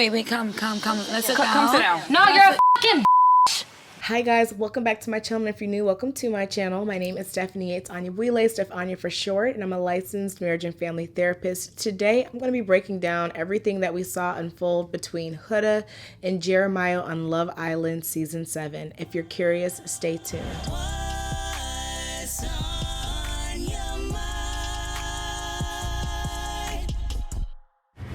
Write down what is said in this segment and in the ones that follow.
baby, come. Let's sit down. Come sit down. No, you're a fucking. Hi guys, welcome back to my channel. If you're new, welcome to my channel. My name is Stephanie. It's Anya Steph Anya for short, and I'm a licensed marriage and family therapist. Today, I'm going to be breaking down everything that we saw unfold between Huda and Jeremiah on Love Island Season 7. If you're curious, stay tuned.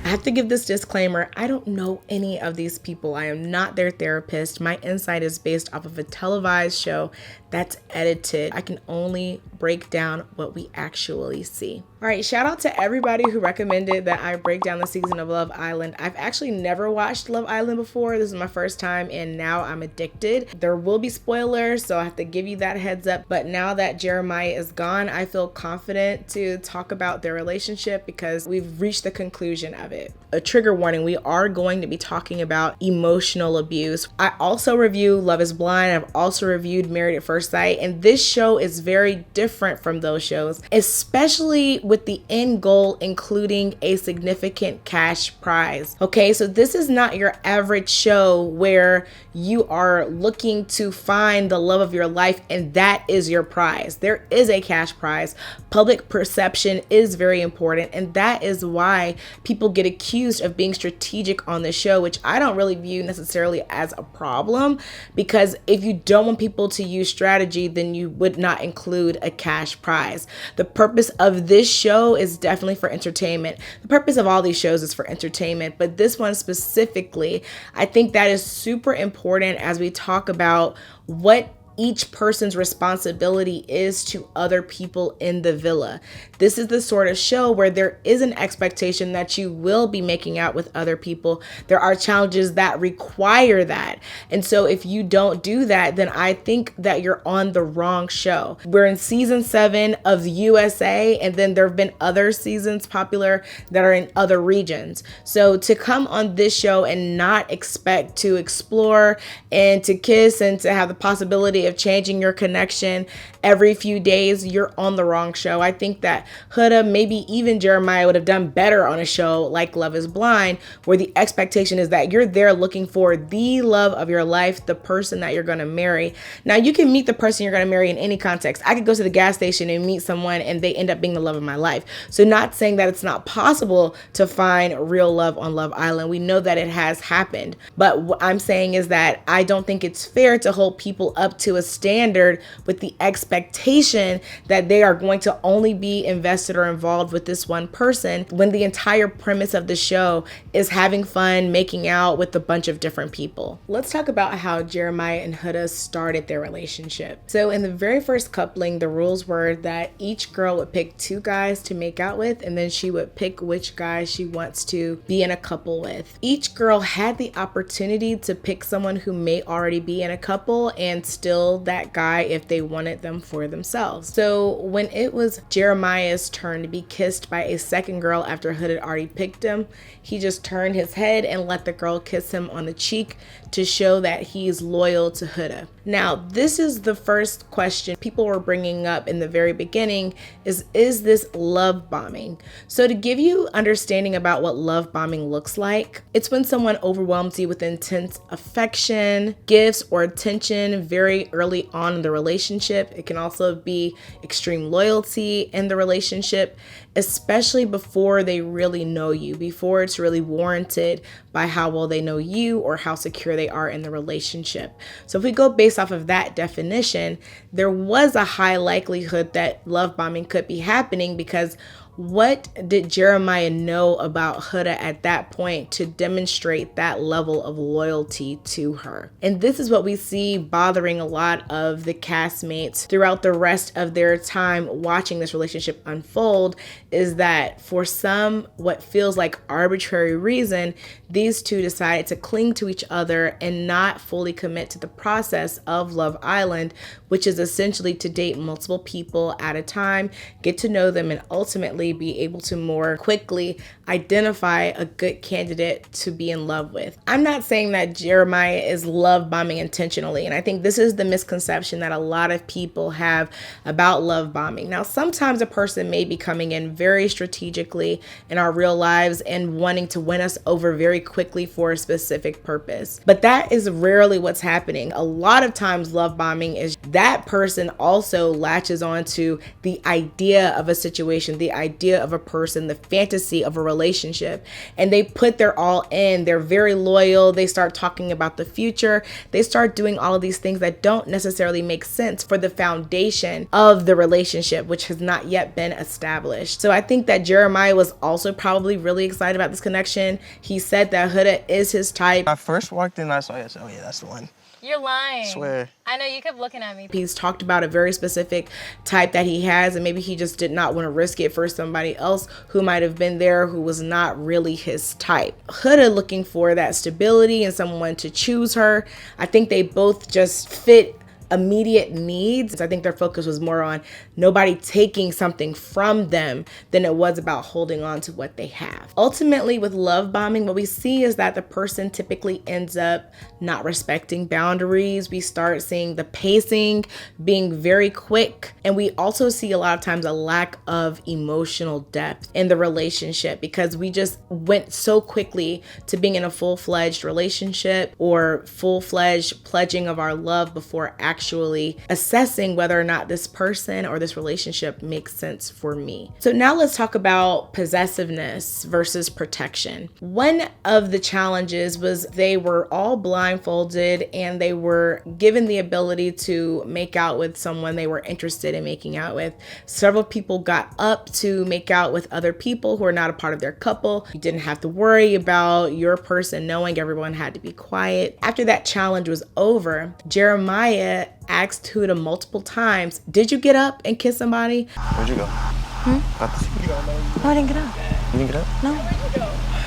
I have to give this disclaimer. I don't know any of these people. I am not their therapist. My insight is based off of a televised show that's edited. I can only break down what we actually see. All right, shout out to everybody who recommended that I break down the season of Love Island. I've actually never watched Love Island before. This is my first time and now I'm addicted. There will be spoilers, so I have to give you that heads up. But now that Jeremiah is gone, I feel confident to talk about their relationship because we've reached the conclusion of it. A trigger warning, we are going to be talking about emotional abuse. I also review Love is Blind. I've also reviewed Married at First Sight, and this show is very different from those shows, especially with the end goal including a significant cash prize. Okay, so this is not your average show where you are looking to find the love of your life and that is your prize. There is a cash prize. Public perception is very important, and that is why people get accused of being strategic on the show, which I don't really view necessarily as a problem, because if you don't want people to use strategy, then you would not include a cash prize. The purpose of this show is definitely for entertainment. The purpose of all these shows is for entertainment, but this one specifically, I think that is super important as we talk about what each person's responsibility is to other people in the villa. This is the sort of show where there is an expectation that you will be making out with other people. There are challenges that require that. And so if you don't do that, then I think that you're on the wrong show. We're in season 7 of the USA, and then there have been other seasons popular that are in other regions. So to come on this show and not expect to explore and to kiss and to have the possibility of changing your connection every few days, you're on the wrong show. I think that Huda, maybe even Jeremiah, would have done better on a show like Love is Blind, where the expectation is that you're there looking for the love of your life, the person that you're going to marry. Now, you can meet the person you're going to marry in any context. I could go to the gas station and meet someone and they end up being the love of my life. So not saying that it's not possible to find real love on Love Island. We know that it has happened. But what I'm saying is that I don't think it's fair to hold people up to a standard with the expectation that they are going to only be invested or involved with this one person when the entire premise of the show is having fun, making out with a bunch of different people. Let's talk about how Jeremiah and Huda started their relationship. So in the very first coupling, the rules were that each girl would pick 2 guys to make out with, and then she would pick which guy she wants to be in a couple with. Each girl had the opportunity to pick someone who may already be in a couple and still that guy if they wanted them for themselves. So when it was Jeremiah's turn to be kissed by a second girl after Hood had already picked him, he just turned his head and let the girl kiss him on the cheek to show that he's loyal to Huda. Now, this is the first question people were bringing up in the very beginning is this love bombing? So to give you understanding about what love bombing looks like, it's when someone overwhelms you with intense affection, gifts, or attention very early on in the relationship. It can also be extreme loyalty in the relationship, especially before they really know you, before it's really warranted by how well they know you or how secure they are in the relationship. So if we go based off of that definition, there was a high likelihood that love bombing could be happening, because what did Jeremiah know about Huda at that point to demonstrate that level of loyalty to her? And this is what we see bothering a lot of the castmates throughout the rest of their time watching this relationship unfold, is that for some, what feels like arbitrary reason, these two decided to cling to each other and not fully commit to the process of Love Island, which is essentially to date multiple people at a time, get to know them, and ultimately ultimately be able to more quickly identify a good candidate to be in love with. I'm not saying that Jeremiah is love bombing intentionally, and I think this is the misconception that a lot of people have about love bombing. Now, sometimes a person may be coming in very strategically in our real lives and wanting to win us over very quickly for a specific purpose, but that is rarely what's happening. A lot of times love bombing is that person also latches onto the idea of a situation, the idea of a person, the fantasy of a relationship, and they put their all in. They're very loyal. They start talking about the future. They start doing all of these things that don't necessarily make sense for the foundation of the relationship, which has not yet been established. So I think that Jeremiah was also probably really excited about this connection. He said that Huda is his type. I first walked in, I saw you. I said, oh yeah, that's the one. You're lying. I swear. I know, you kept looking at me. He's talked about a very specific type that he has, and maybe he just did not want to risk it for somebody else who might have been there who was not really his type. Huda looking for that stability and someone to choose her. I think they both just fit immediate needs. I think their focus was more on nobody taking something from them than it was about holding on to what they have. Ultimately, with love bombing, what we see is that the person typically ends up not respecting boundaries. We start seeing the pacing being very quick, and we also see a lot of times a lack of emotional depth in the relationship because we just went so quickly to being in a full-fledged relationship or full-fledged pledging of our love before actually assessing whether or not this person or this relationship makes sense for me. So now let's talk about possessiveness versus protection. One of the challenges was they were all blindfolded and they were given the ability to make out with someone they were interested in making out with. Several people got up to make out with other people who are not a part of their couple. You didn't have to worry about your person knowing. Everyone had to be quiet. After that challenge was over, Jeremiah asked Huda multiple times, did you get up and kiss somebody? Where'd you go? No, I didn't get up. You didn't get up? No.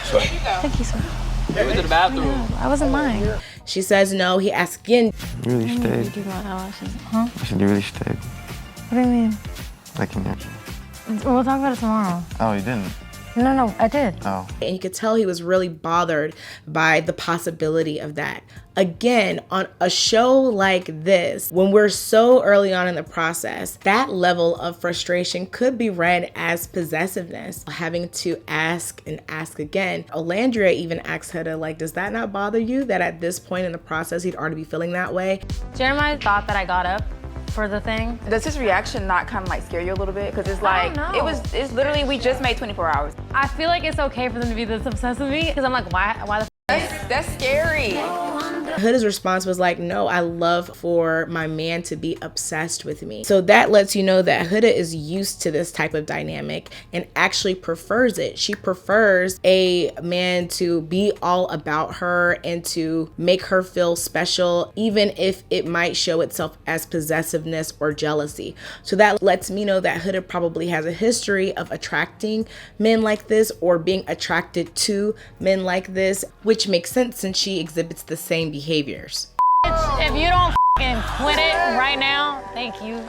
Sure. Thank you, sir. You went to the bathroom. I wasn't lying. She says no. He asks again. You really You stayed. do my eyelashes. Huh? I said you really stayed. What do you mean? Like in there. We'll talk about it tomorrow. Oh, you didn't? No, I did. Oh. And you could tell he was really bothered by the possibility of that. Again, on a show like this, when we're so early on in the process, that level of frustration could be read as possessiveness, having to ask and ask again. Olandria even asked Huda, like, does that not bother you that at this point in the process, he'd already be feeling that way? Jeremiah thought that I got up for the thing. Does his reaction not kind of like scare you a little bit? Because it's like, I don't know. it's literally, we just made 24 hours. I feel like it's okay for them to be this obsessed with me because I'm like, why the That's scary. Huda's response was like, no, I love for my man to be obsessed with me. So that lets you know that Huda is used to this type of dynamic and actually prefers it. She prefers a man to be all about her and to make her feel special, even if it might show itself as possessiveness or jealousy. So that lets me know that Huda probably has a history of attracting men like this or being attracted to men like this, which makes sense since she exhibits the same behaviors. If you don't quit it right now, thank you.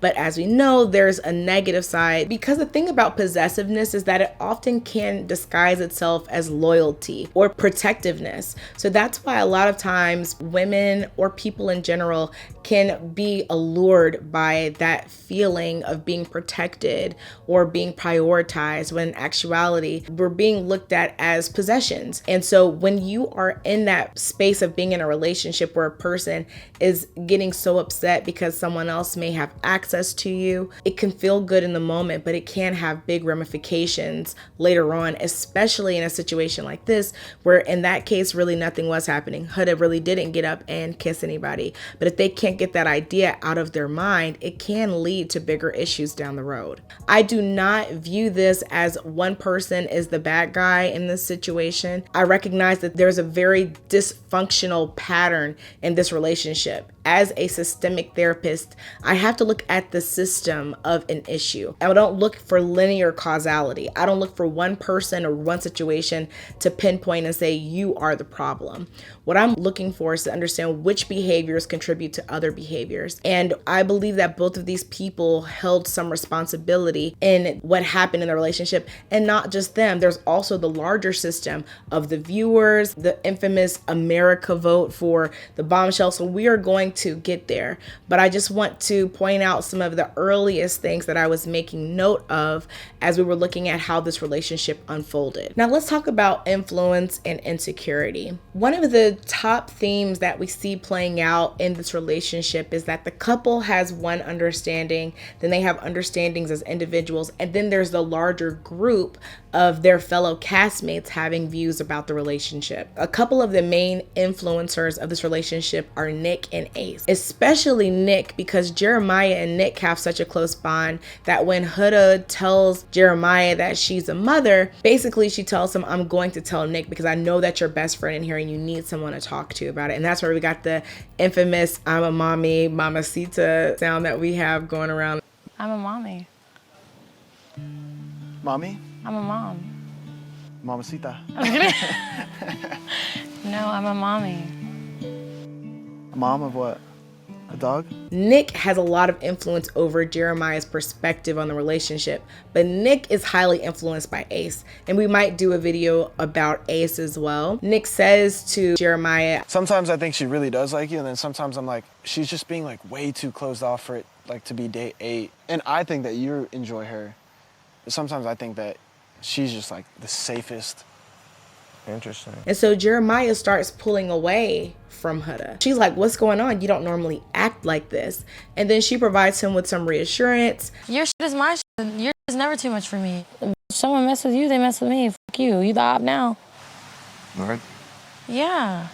But as we know, there's a negative side because the thing about possessiveness is that it often can disguise itself as loyalty or protectiveness. So that's why a lot of times women or people in general can be allured by that feeling of being protected or being prioritized when in actuality we're being looked at as possessions. And so when you are in that space of being in a relationship where a person is getting so upset because someone else may have access to you, it can feel good in the moment, but it can have big ramifications later on, especially in a situation like this, where in that case, really nothing was happening. Huda really didn't get up and kiss anybody. But if they can't get that idea out of their mind, it can lead to bigger issues down the road. I do not view this as one person is the bad guy in this situation. I recognize that there's a very dysfunctional pattern in this relationship. As a systemic therapist, I have to look at the system of an issue. I don't look for linear causality. I don't look for one person or one situation to pinpoint and say, you are the problem. What I'm looking for is to understand which behaviors contribute to other other behaviors. And I believe that both of these people held some responsibility in what happened in the relationship, and not just them. There's also the larger system of the viewers, the infamous America vote for the Bombshells. So we are going to get there. But I just want to point out some of the earliest things that I was making note of as we were looking at how this relationship unfolded. Now let's talk about influence and insecurity. One of the top themes that we see playing out in this relationship is that the couple has one understanding, then they have understandings as individuals, and then there's the larger group of their fellow castmates having views about the relationship. A couple of the main influencers of this relationship are Nick and Ace, especially Nick, because Jeremiah and Nick have such a close bond that when Huda tells Jeremiah that she's a mother, basically she tells him, I'm going to tell Nick because I know that you're best friend in here and you need someone to talk to about it. And that's where we got the infamous I'm a mommy, mamacita sound that we have going around. I'm a mommy. Mommy? I'm a mom. Mamacita. No, I'm a mommy. A mom of what? A dog? Nick has a lot of influence over Jeremiah's perspective on the relationship, but Nick is highly influenced by Ace, and we might do a video about Ace as well. Nick says to Jeremiah, Sometimes I think she really does like you, and then sometimes I'm like, she's just being like way too closed off for it, like to be date 8. And I think that you enjoy her, but sometimes I think that she's just like the safest. Interesting. and so Jeremiah starts pulling away from Huda. She's like, what's going on? You don't normally act like this. And then she provides him with some reassurance. Your shit is my shit. Your shit is never too much for me. If someone mess with you, they mess with me. Fuck you. You the op now. Word? Yeah.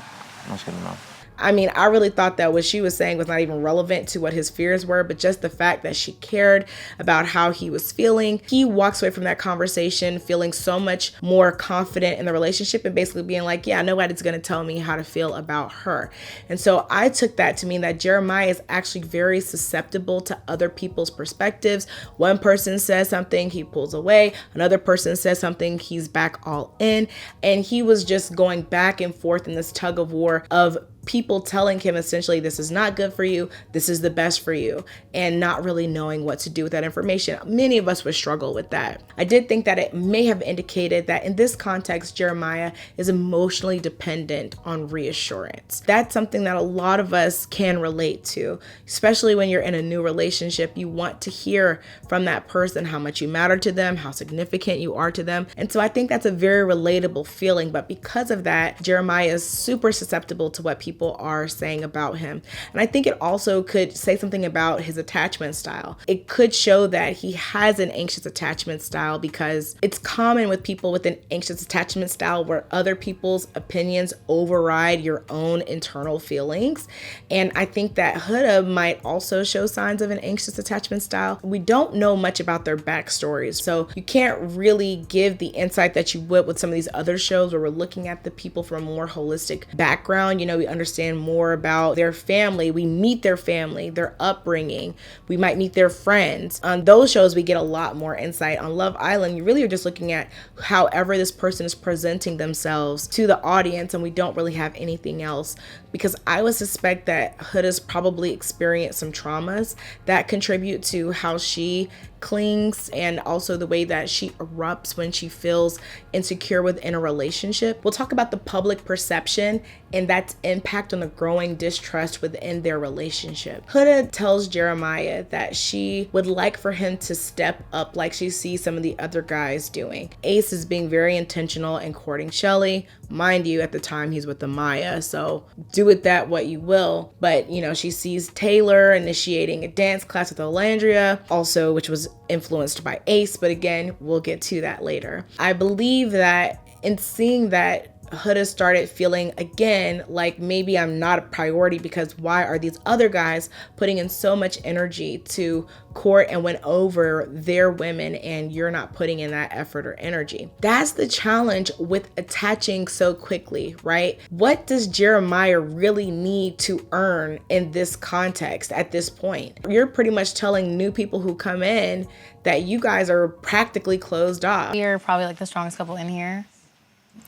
That's good enough. I mean, I really thought that what she was saying was not even relevant to what his fears were, but just the fact that she cared about how he was feeling. He walks away from that conversation feeling so much more confident in the relationship and basically being like, yeah, nobody's going to tell me how to feel about her. And so I took that to mean that Jeremiah is actually very susceptible to other people's perspectives. One person says something, he pulls away. Another person says something, he's back all in. And he was just going back and forth in this tug of war of people telling him essentially, this is not good for you, this is the best for you, and not really knowing what to do with that information. Many of us would struggle with that. I did think that it may have indicated that in this context, Jeremiah is emotionally dependent on reassurance. That's something that a lot of us can relate to, especially when you're in a new relationship. You want to hear from that person how much you matter to them, how significant you are to them. And so I think that's a very relatable feeling. But because of that, Jeremiah is super susceptible to what people are saying about him. And I think it also could say something about his attachment style. It could show that he has an anxious attachment style, because it's common with people with an anxious attachment style where other people's opinions override your own internal feelings. And I think that Huda might also show signs of an anxious attachment style. We don't know much about their backstories, so you can't really give the insight that you would with some of these other shows where we're looking at the people from a more holistic background. You know, we understand more about their family. We meet their family, their upbringing. We might meet their friends. On those shows, we get a lot more insight. On Love Island, you really are just looking at however this person is presenting themselves to the audience, and we don't really have anything else, because I would suspect that Huda's probably experienced some traumas that contribute to how she clings, and also the way that she erupts when she feels insecure within a relationship. We'll talk about the public perception and that's impact on the growing distrust within their relationship. Huda tells Jeremiah that she would like for him to step up like she sees some of the other guys doing. Ace is being very intentional and courting Shelly. Mind you, at the time he's with Amaya, so do with that what you will. But you know, she sees Taylor initiating a dance class with Olandria, also, which was influenced by Ace, but again, we'll get to that later. I believe that in seeing that, Huda started feeling again like maybe I'm not a priority, because why are these other guys putting in so much energy to court and win over their women, and you're not putting in that effort or energy? That's the challenge with attaching so quickly, right? What does Jeremiah really need to earn in this context at this point? You're pretty much telling new people who come in that you guys are practically closed off. We're probably like the strongest couple in here.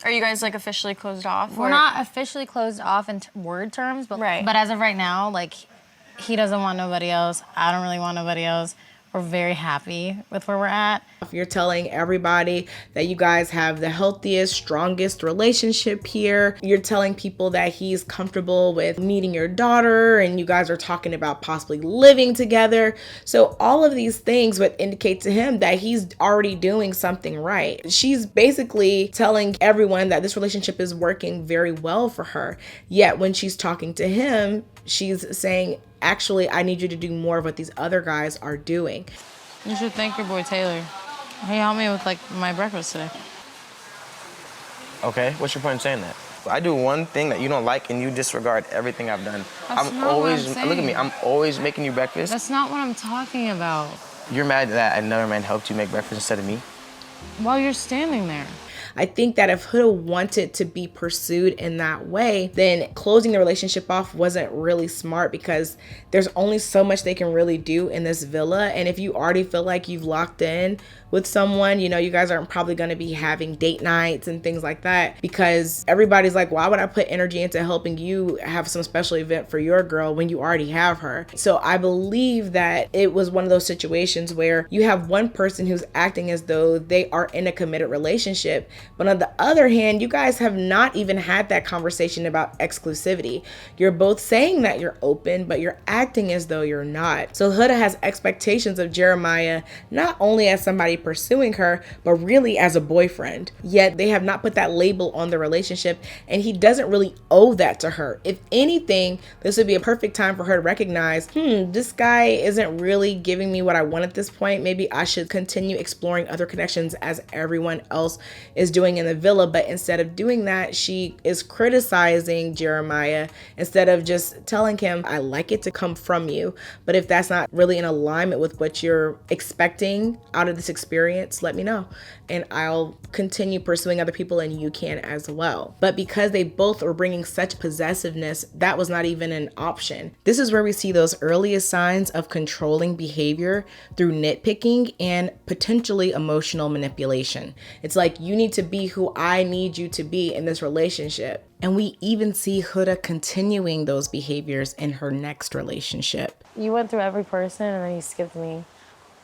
Are you guys like officially closed off? We're not officially closed off in word terms, but Right. but as of right now, like He doesn't want nobody else. I don't really want nobody else. We're very happy with where we're at. If you're telling everybody that you guys have the healthiest, strongest relationship here, you're telling people that he's comfortable with meeting your daughter and you guys are talking about possibly living together. So all of these things would indicate to him that he's already doing something right. She's basically telling everyone that this relationship is working very well for her. Yet when she's talking to him, she's saying, actually, I need you to do more of what these other guys are doing. You should thank your boy Taylor. He helped me with like my breakfast today. Okay, what's your point in saying that? I do one thing that you don't like and you disregard everything I've done. That's I'm not always, what I'm saying. look at me, I'm always making you breakfast. That's not what I'm talking about. You're mad that another man helped you make breakfast instead of me? While you're standing there. I think that if Huda wanted to be pursued in that way, then closing the relationship off wasn't really smart because there's only so much they can really do in this villa. And if you already feel like you've locked in with someone, you know, you guys aren't probably going to be having date nights and things like that because everybody's like, why would I put energy into helping you have some special event for your girl when you already have her? So I believe that it was one of those situations where you have one person who's acting as though they are in a committed relationship. But on the other hand, you guys have not even had that conversation about exclusivity. You're both saying that you're open, but you're acting as though you're not. So Huda has expectations of Jeremiah, not only as somebody pursuing her, but really as a boyfriend. Yet they have not put that label on the relationship, and he doesn't really owe that to her. If anything, this would be a perfect time for her to recognize, this guy isn't really giving me what I want at this point. Maybe I should continue exploring other connections as everyone else is doing in the villa. But instead of doing that, she is criticizing Jeremiah instead of just telling him, I like it to come from you, but if that's not really in alignment with what you're expecting out of this experience, let me know and I'll continue pursuing other people and you can as well. But because they both were bringing such possessiveness, that was not even an option. This is where we see those earliest signs of controlling behavior through nitpicking and potentially emotional manipulation. It's like, you need to be who I need you to be in this relationship. And we even see Huda continuing those behaviors in her next relationship. You went through every person and then you skipped me.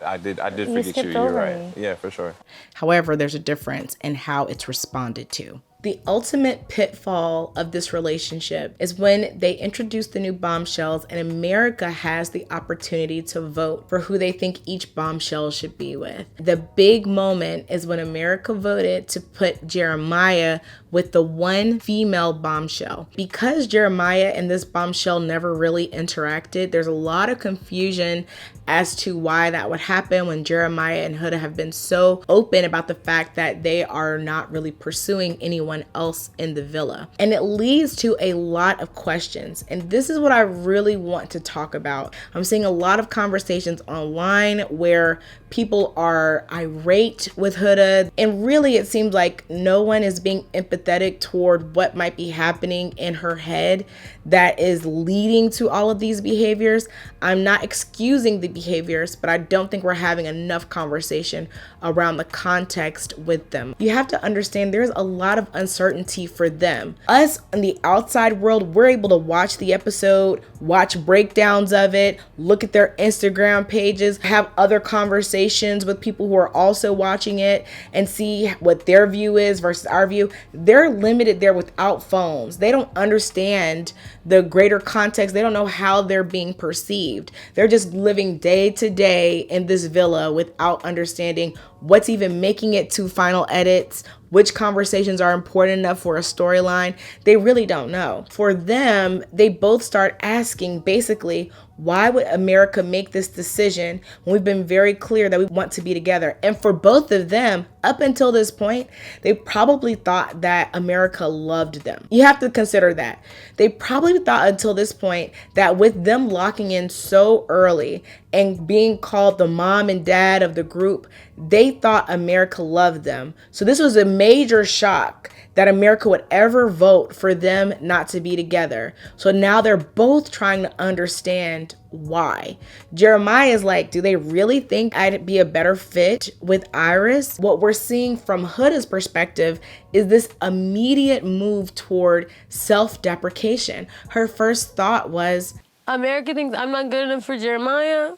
I did forget you. skipped You're over right. me. Yeah, for sure. However, there's a difference in how it's responded to. The ultimate pitfall of this relationship is when they introduce the new bombshells and America has the opportunity to vote for who they think each bombshell should be with. The big moment is when America voted to put Jeremiah with the one female bombshell. Because Jeremiah and this bombshell never really interacted, there's a lot of confusion as to why that would happen when Jeremiah and Huda have been so open about the fact that they are not really pursuing anyone else in the villa. And it leads to a lot of questions. And this is what I really want to talk about. I'm seeing a lot of conversations online where people are irate with Huda. And really, it seems like no one is being empathetic toward what might be happening in her head that is leading to all of these behaviors. I'm not excusing the behaviors, but I don't think we're having enough conversation around the context with them. You have to understand there's a lot of uncertainty for them. Us in the outside world, we're able to watch the episode, watch breakdowns of it, look at their Instagram pages, have other conversations with people who are also watching it and see what their view is versus our view. They're limited there without phones. They don't understand the greater context. They don't know how they're being perceived. They're just living day to day in this villa without understanding what's even making it to final edits, which conversations are important enough for a storyline. They really don't know. For them, they both start asking basically, why would America make this decision when we've been very clear that we want to be together? And for both of them, up until this point, they probably thought that America loved them. You have to consider that. They probably thought until this point that with them locking in so early and being called the mom and dad of the group, they thought America loved them. So this was a major shock that America would ever vote for them not to be together. So now they're both trying to understand why. Jeremiah is like, do they really think I'd be a better fit with Iris? What we're seeing from Huda's perspective is this immediate move toward self-deprecation. Her first thought was, America thinks I'm not good enough for Jeremiah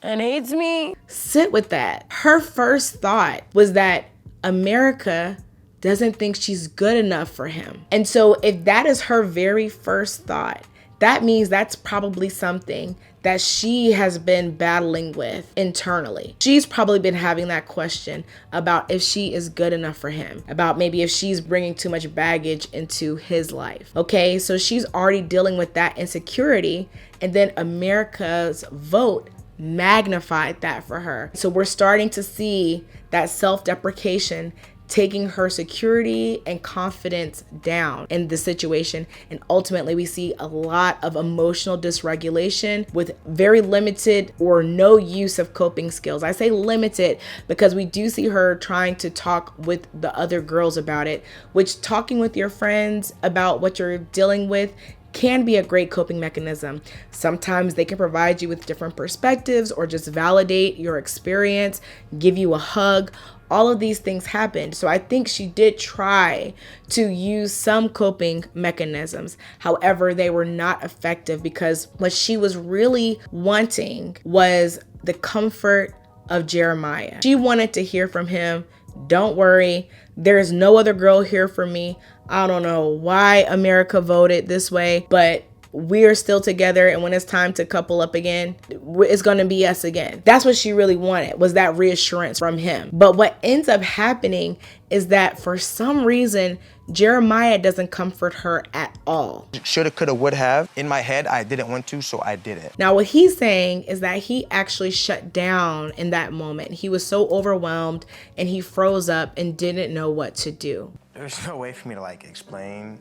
and hates me. Sit with that. Her first thought was that America doesn't think she's good enough for him. And so if that is her very first thought, that means that's probably something that she has been battling with internally. She's probably been having that question about if she is good enough for him, about maybe if she's bringing too much baggage into his life. Okay, so she's already dealing with that insecurity, and then America's vote magnified that for her. So we're starting to see that self-deprecation taking her security and confidence down in the situation. And ultimately, we see a lot of emotional dysregulation with very limited or no use of coping skills. I say limited because we do see her trying to talk with the other girls about it, which talking with your friends about what you're dealing with can be a great coping mechanism. Sometimes they can provide you with different perspectives or just validate your experience, give you a hug. All of these things happened. So I think she did try to use some coping mechanisms. However, they were not effective because what she was really wanting was the comfort of Jeremiah. She wanted to hear from him, don't worry, there's no other girl here for me. I don't know why America voted this way, but we're still together, and when it's time to couple up again, it's going to be us again. That's what she really wanted, was that reassurance from him. But what ends up happening is that for some reason, Jeremiah doesn't comfort her at all. Shoulda, coulda, would have. In my head, I didn't want to, so I did it. Now, what he's saying is that he actually shut down in that moment. He was so overwhelmed and he froze up and didn't know what to do. There's no way for me to like explain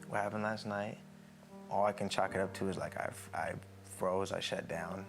what happened last night. All I can chalk it up to is like I froze, I shut down.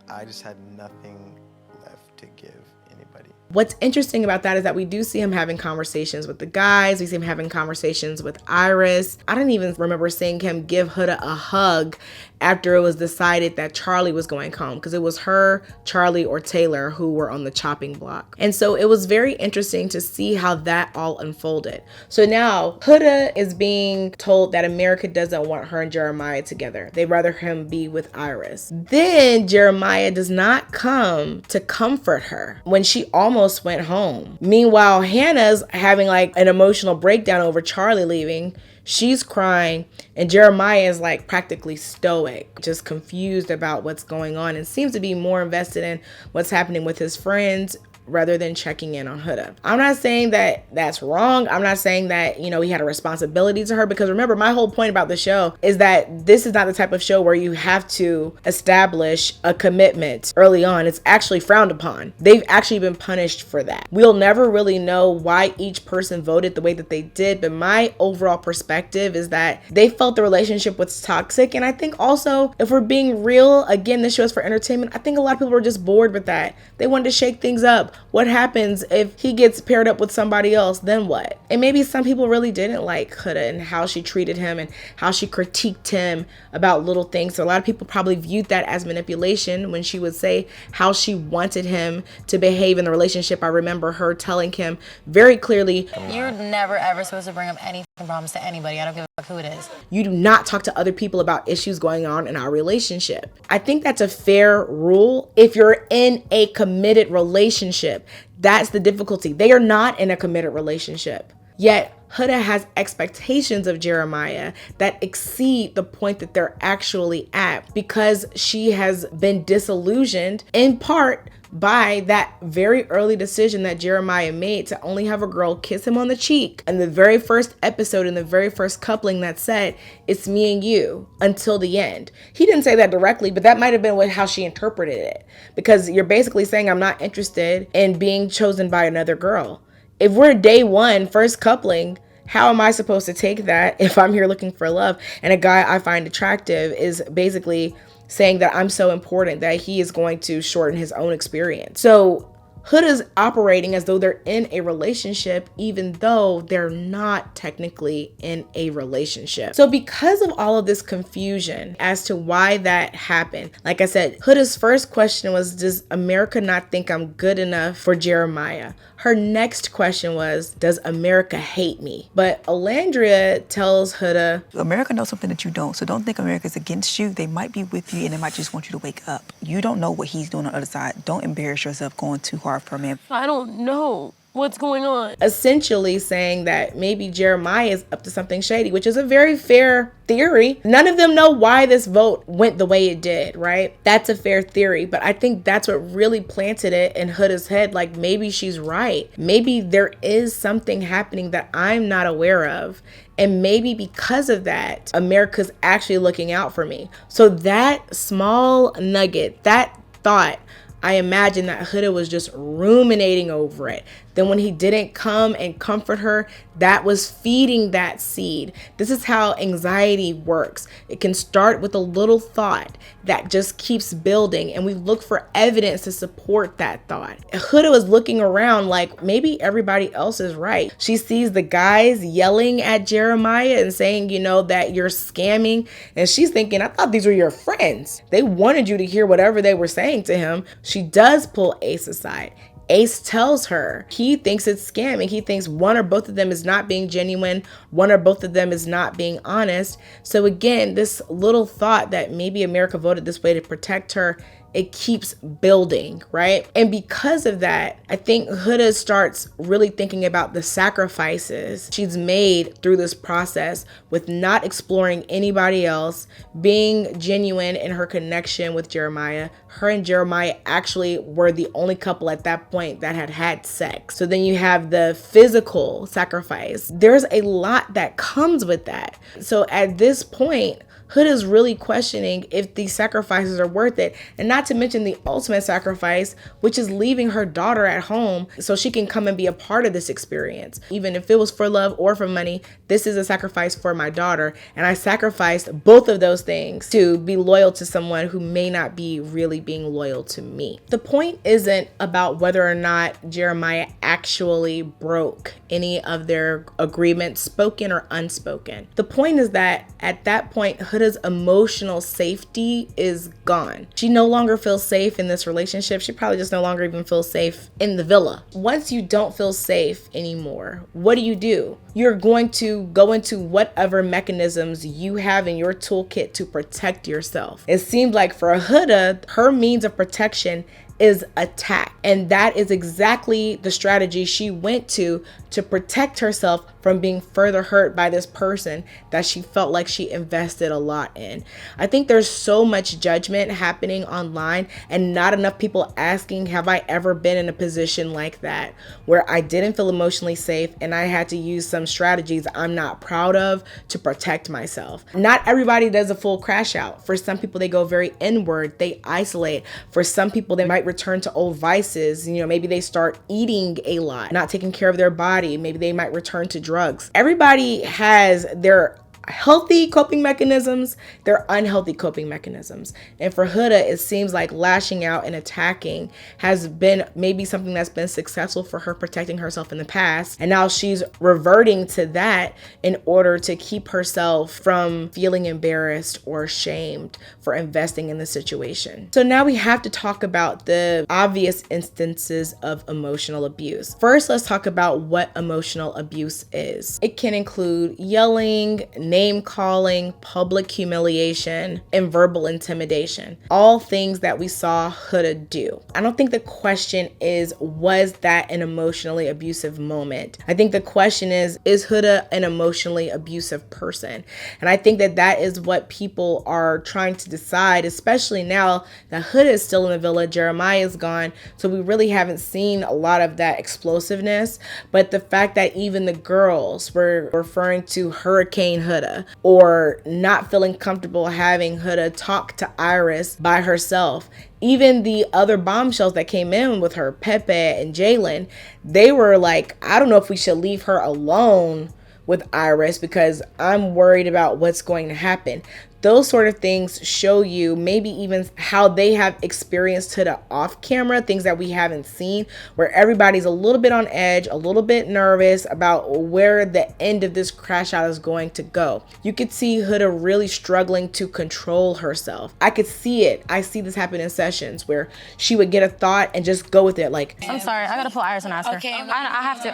I just had nothing left to give anybody. What's interesting about that is that we do see him having conversations with the guys. We see him having conversations with Iris. I don't even remember seeing him give Huda a hug after it was decided that Charlie was going home, because it was her, Charlie, or Taylor who were on the chopping block. And so it was very interesting to see how that all unfolded. So now Huda is being told that America doesn't want her and Jeremiah together. They'd rather him be with Iris. Then Jeremiah does not come to comfort her when she almost went home. Meanwhile, Hannah's having like an emotional breakdown over Charlie leaving. She's crying, and Jeremiah is like practically stoic, just confused about what's going on, and seems to be more invested in what's happening with his friends rather than checking in on Huda. I'm not saying that that's wrong. I'm not saying that, you know, he had a responsibility to her, because remember, my whole point about the show is that this is not the type of show where you have to establish a commitment early on. It's actually frowned upon. They've actually been punished for that. We'll never really know why each person voted the way that they did, but my overall perspective is that they felt the relationship was toxic. And I think also, if we're being real, again, this show is for entertainment, I think a lot of people were just bored with that. They wanted to shake things up. What happens if he gets paired up with somebody else? Then what? And maybe some people really didn't like Huda and how she treated him and how she critiqued him about little things. So a lot of people probably viewed that as manipulation when she would say how she wanted him to behave in the relationship. I remember her telling him very clearly, You're never ever supposed to bring up any problems to anybody. I don't give a fuck who it is. you do not talk to other people about issues going on in our relationship. I think that's a fair rule if you're in a committed relationship. That's the difficulty. They are not in a committed relationship. Yet Huda has expectations of Jeremiah that exceed the point that they're actually at, because she has been disillusioned in part by that very early decision that Jeremiah made to only have a girl kiss him on the cheek. And the very first episode, in the very first coupling, that said, it's me and you until the end. He didn't say that directly, but that might have been how she interpreted it, because you're basically saying I'm not interested in being chosen by another girl. If we're day one, first coupling, how am I supposed to take that if I'm here looking for love and a guy I find attractive is basically saying that I'm so important that he is going to shorten his own experience? So Huda's operating as though they're in a relationship, even though they're not technically in a relationship. So because of all of this confusion as to why that happened, like I said, Huda's first question was, does America not think I'm good enough for Jeremiah? Her next question was, does America hate me? But Alandria tells Huda, America knows something that you don't, so don't think America's against you. They might be with you and they might just want you to wake up. You don't know what he's doing on the other side. Don't embarrass yourself going too hard for a man. I don't know what's going on. essentially saying that maybe Jeremiah is up to something shady, which is a very fair theory. None of them know why this vote went the way it did, right? That's a fair theory, but I think that's what really planted it in Huda's head. Like, maybe she's right. Maybe there is something happening that I'm not aware of. And maybe because of that, America's actually looking out for me. So that small nugget, that thought, I imagine that Huda was just ruminating over it. Then when he didn't come and comfort her, that was feeding that seed. This is how anxiety works. It can start with a little thought that just keeps building, and we look for evidence to support that thought. Huda was looking around like maybe everybody else is right. She sees the guys yelling at Jeremiah and saying, you know, that you're scamming. And she's thinking, I thought these were your friends. They wanted you to hear whatever they were saying to him. She does pull Ace aside. Ace tells her he thinks it's scamming. He thinks one or both of them is not being genuine. One or both of them is not being honest. So again, this little thought that maybe America voted this way to protect her, it keeps building, right? And because of that, I think Huda starts really thinking about the sacrifices she's made through this process with not exploring anybody else, being genuine in her connection with Jeremiah. Her and Jeremiah actually were the only couple at that point that had had sex. So then you have the physical sacrifice. There's a lot that comes with that. So at this point, Huda's really questioning if these sacrifices are worth it. And not to mention the ultimate sacrifice, which is leaving her daughter at home so she can come and be a part of this experience. Even if it was for love or for money, this is a sacrifice for my daughter. And I sacrificed both of those things to be loyal to someone who may not be really being loyal to me. The point isn't about whether or not Jeremiah actually broke any of their agreements, spoken or unspoken. The point is that at that point, Huda's emotional safety is gone. She no longer feels safe in this relationship. She probably just no longer even feels safe in the villa. Once you don't feel safe anymore, what do? You're going to go into whatever mechanisms you have in your toolkit to protect yourself. It seemed like for Huda, her means of protection is attack. And that is exactly the strategy she went to protect herself from being further hurt by this person that she felt like she invested a lot in. I think there's so much judgment happening online and not enough people asking, have I ever been in a position like that where I didn't feel emotionally safe and I had to use some strategies I'm not proud of to protect myself. Not everybody does a full crash out. For some people, they go very inward, they isolate. For some people, they might return to old vices. You know, maybe they start eating a lot, not taking care of their body. Maybe they might return to drugs. Everybody has their healthy coping mechanisms, their unhealthy coping mechanisms. And for Huda, it seems like lashing out and attacking has been maybe something that's been successful for her protecting herself in the past. And now she's reverting to that in order to keep herself from feeling embarrassed or shamed for investing in the situation. So now we have to talk about the obvious instances of emotional abuse. First, let's talk about what emotional abuse is. It can include yelling, name calling, public humiliation, and verbal intimidation. All things that we saw Huda do. I don't think the question is, was that an emotionally abusive moment? I think the question is Huda an emotionally abusive person? And I think that that is what people are trying to decide, especially now that Huda is still in the villa, Jeremiah is gone, so we really haven't seen a lot of that explosiveness. But the fact that even the girls were referring to Hurricane Huda, or not feeling comfortable having Huda talk to Iris by herself. Even the other bombshells that came in with her, Pepe and Jalen, they were like, I don't know if we should leave her alone with Iris because I'm worried about what's going to happen. Those sort of things show you maybe even how they have experienced Huda off camera, things that we haven't seen, where everybody's a little bit on edge, a little bit nervous about where the end of this crash out is going to go. You could see Huda really struggling to control herself. I could see it. I see this happen in sessions where she would get a thought and just go with it like, I'm sorry, I gotta pull Iris and ask her. Okay. I have to.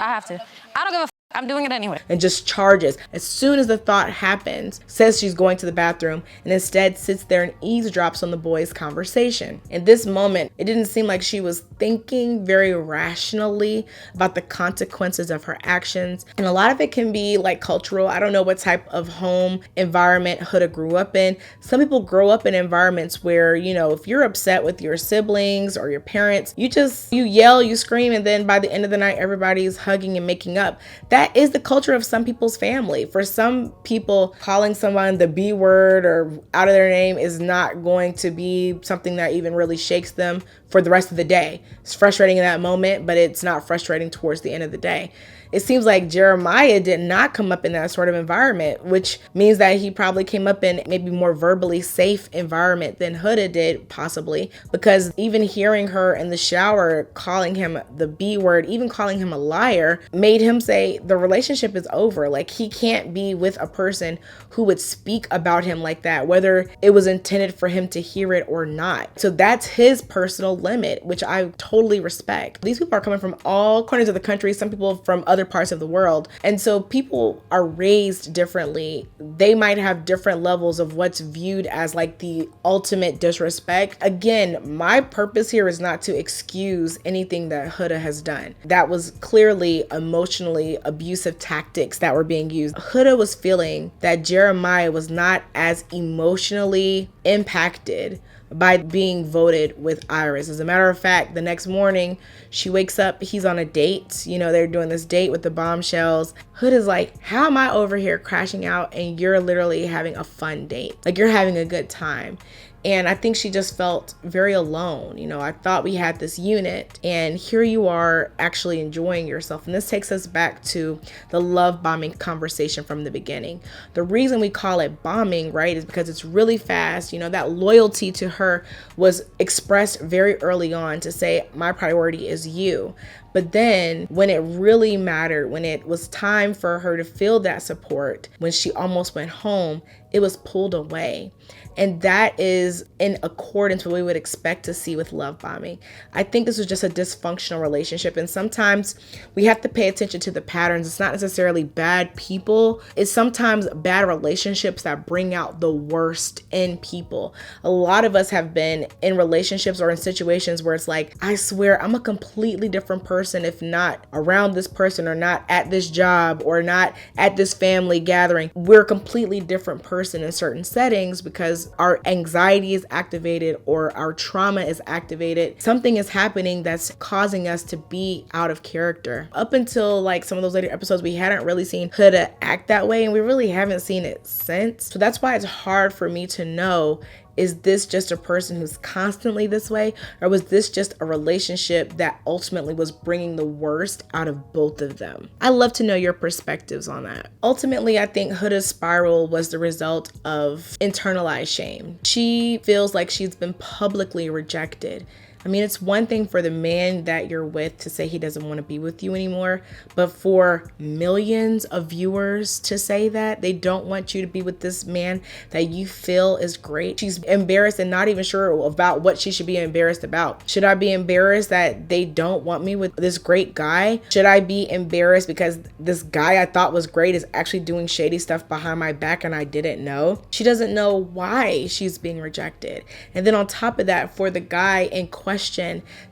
I don't give a f. I'm doing it anyway. and just charges. As soon as the thought happens, says she's going to the bathroom and instead sits there and eavesdrops on the boys' conversation. In this moment, it didn't seem like she was thinking very rationally about the consequences of her actions. And a lot of it can be like cultural. I don't know what type of home environment Huda grew up in. Some people grow up in environments where, you know, if you're upset with your siblings or your parents, you yell, you scream, and then by the end of the night, everybody's hugging and making up. That is the culture of some people's family. For some people, calling someone the B word or out of their name is not going to be something that even really shakes them for the rest of the day. It's frustrating in that moment, but it's not frustrating towards the end of the day. It seems like Jeremiah did not come up in that sort of environment, which means that he probably came up in maybe more verbally safe environment than Huda did, possibly, because even hearing her in the shower calling him the B word, even calling him a liar, made him say the relationship is over. Like, he can't be with a person who would speak about him like that, whether it was intended for him to hear it or not. So that's his personal limit, which I totally respect. These people are coming from all corners of the country, some people from other parts of the world. And so people are raised differently. They might have different levels of what's viewed as like the ultimate disrespect. Again, my purpose here is not to excuse anything that Huda has done. That was clearly emotionally abusive tactics that were being used. Huda was feeling that Jeremiah was not as emotionally impacted by being voted with Iris. As a matter of fact, the next morning she wakes up, he's on a date. You know, they're doing this date with the Bombshells. Huda's like, how am I over here crashing out and you're literally having a fun date? Like, you're having a good time. And I think she just felt very alone. You know, I thought we had this unit and here you are actually enjoying yourself. And this takes us back to the love bombing conversation from the beginning. The reason we call it bombing, right, is because it's really fast. You know, that loyalty to her was expressed very early on to say, my priority is you. But then when it really mattered, when it was time for her to feel that support, when she almost went home, it was pulled away. And that is in accordance with what we would expect to see with love bombing. I think this was just a dysfunctional relationship. And sometimes we have to pay attention to the patterns. It's not necessarily bad people. It's sometimes bad relationships that bring out the worst in people. A lot of us have been in relationships or in situations where it's like, I swear I'm a completely different person if not around this person or not at this job or not at this family gathering. We're a completely different person in certain settings because our anxiety is activated or our trauma is activated. Something is happening that's causing us to be out of character. Up until like some of those later episodes, we hadn't really seen Huda act that way, and we really haven't seen it since. So that's why it's hard for me to know, is this just a person who's constantly this way? Or was this just a relationship that ultimately was bringing the worst out of both of them? I'd love to know your perspectives on that. Ultimately, I think Huda's spiral was the result of internalized shame. She feels like she's been publicly rejected. I mean, it's one thing for the man that you're with to say he doesn't want to be with you anymore, but for millions of viewers to say that they don't want you to be with this man that you feel is great. She's embarrassed and not even sure about what she should be embarrassed about. Should I be embarrassed that they don't want me with this great guy? Should I be embarrassed because this guy I thought was great is actually doing shady stuff behind my back and I didn't know? She doesn't know why she's being rejected. And then on top of that, for the guy in question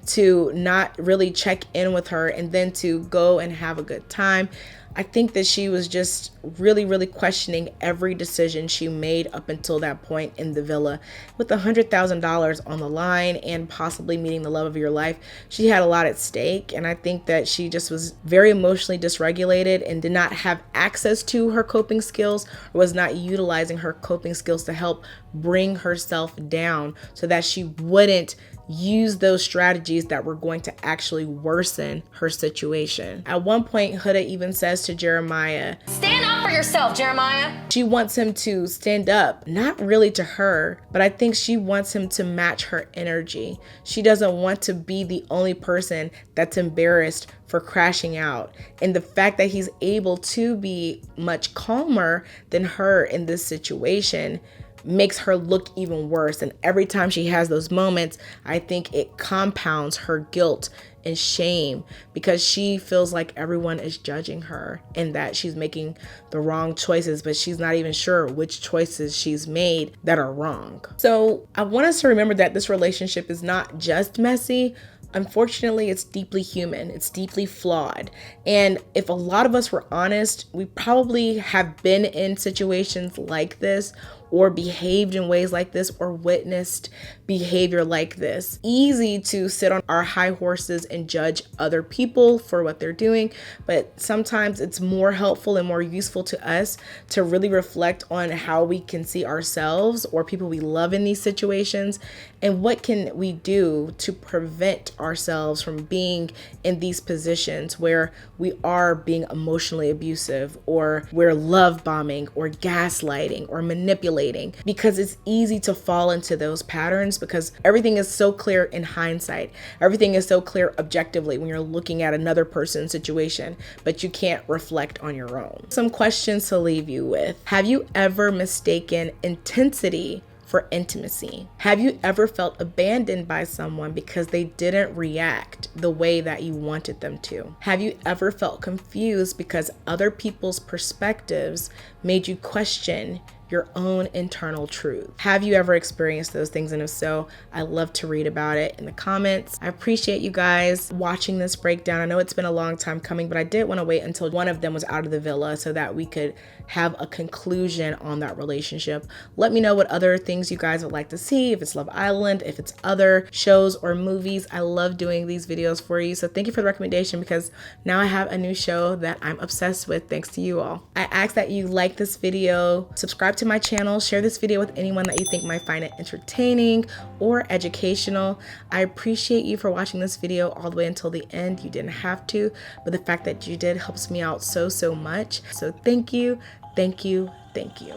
to not really check in with her and then to go and have a good time, I think that she was just really, really questioning every decision she made up until that point in the villa. With $100,000 on the line and possibly meeting the love of your life, she had a lot at stake. And I think that she just was very emotionally dysregulated and did not have access to her coping skills, or was not utilizing her coping skills to help bring herself down so that she wouldn't use those strategies that were going to actually worsen her situation. At one point, Huda even says to Jeremiah. Stand up for yourself, Jeremiah. She wants him to stand up, not really to her, but I think she wants him to match her energy. She doesn't want to be the only person that's embarrassed for crashing out. And the fact that he's able to be much calmer than her in this situation makes her look even worse. And every time she has those moments, I think it compounds her guilt and shame because she feels like everyone is judging her and that she's making the wrong choices, but she's not even sure which choices she's made that are wrong. So I want us to remember that this relationship is not just messy. Unfortunately, it's deeply human. It's deeply flawed. And if a lot of us were honest, we probably have been in situations like this or behaved in ways like this or witnessed behavior like this. Easy to sit on our high horses and judge other people for what they're doing, but sometimes it's more helpful and more useful to us to really reflect on how we can see ourselves or people we love in these situations and what can we do to prevent ourselves from being in these positions where we are being emotionally abusive or we're love bombing or gaslighting or manipulating, because it's easy to fall into those patterns because everything is so clear in hindsight. Everything is so clear objectively when you're looking at another person's situation, but you can't reflect on your own. Some questions to leave you with. Have you ever mistaken intensity for intimacy? Have you ever felt abandoned by someone because they didn't react the way that you wanted them to? Have you ever felt confused because other people's perspectives made you question your own internal truth? Have you ever experienced those things? And if so, I love to read about it in the comments. I appreciate you guys watching this breakdown. I know it's been a long time coming, but I did want to wait until one of them was out of the villa so that we could have a conclusion on that relationship. Let me know what other things you guys would like to see, if it's Love Island, if it's other shows or movies. I love doing these videos for you. So thank you for the recommendation, because now I have a new show that I'm obsessed with thanks to you all. I ask that you like this video, subscribe to my channel, share this video with anyone that you think might find it entertaining or educational. I appreciate you for watching this video all the way until the end. You didn't have to, but the fact that you did helps me out so much. So thank you, thank you, thank you.